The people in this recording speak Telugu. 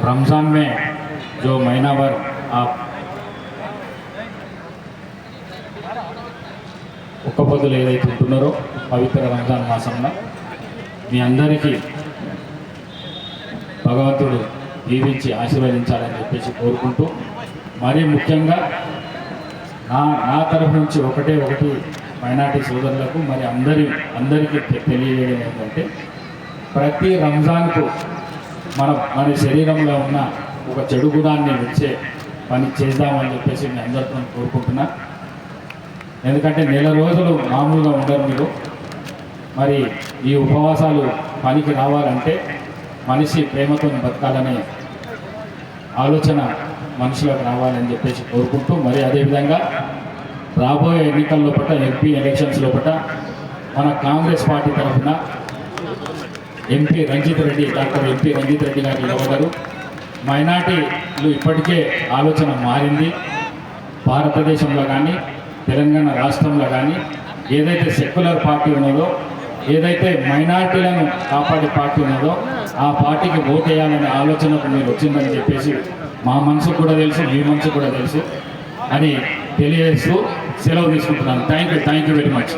रमज़ान में जो महीना भर आप ఒక్క పొద్దులు ఏదైతే ఉంటున్నారో పవిత్ర రంజాన్ మాసంలో మీ అందరికీ భగవంతుడు దీవించి ఆశీర్వదించాలని చెప్పేసి కోరుకుంటూ, మరీ ముఖ్యంగా నా తరఫు నుంచి ఒకటి మైనార్టీ సోదరులకు మరి అందరికీ తెలియజేయడం ఏంటంటే, ప్రతి రంజాన్కు మన శరీరంలో ఉన్న ఒక చెడు గుణాన్ని విడిచే పని చేద్దామని చెప్పేసి మీ అందరితో కోరుకుంటున్నా. ఎందుకంటే నెల రోజులు మామూలుగా ఉండరు మీరు. మరి ఈ ఉపవాసాలు పనికి రావాలంటే మనిషి ప్రేమతో బతకాలనే ఆలోచన మనుషులకు రావాలని చెప్పేసి కోరుకుంటూ, మరి అదేవిధంగా రాబోయే ఎన్నికల లోపల ఎంపీ ఎలక్షన్స్ లోపల మన కాంగ్రెస్ పార్టీ తరఫున డాక్టర్ ఎంపీ రంజిత్ రెడ్డి గారు నిలబడ్డారు. మైనార్టీలు ఇప్పటికే ఆలోచన మారింది. భారతదేశంలో కానీ తెలంగాణ రాష్ట్రంలో కానీ ఏదైతే సెక్యులర్ పార్టీ ఉన్నదో, ఏదైతే మైనార్టీలను కాపాడే పార్టీ ఉన్నదో ఆ పార్టీకి ఓటు వేయాలనే ఆలోచనకు మీరు వచ్చిందని చెప్పేసి మా మనసు కూడా తెలుసు, మీ మనసు కూడా తెలుసు అని తెలియజేస్తూ సెలవు తీసుకుంటున్నాను. Thank you very much.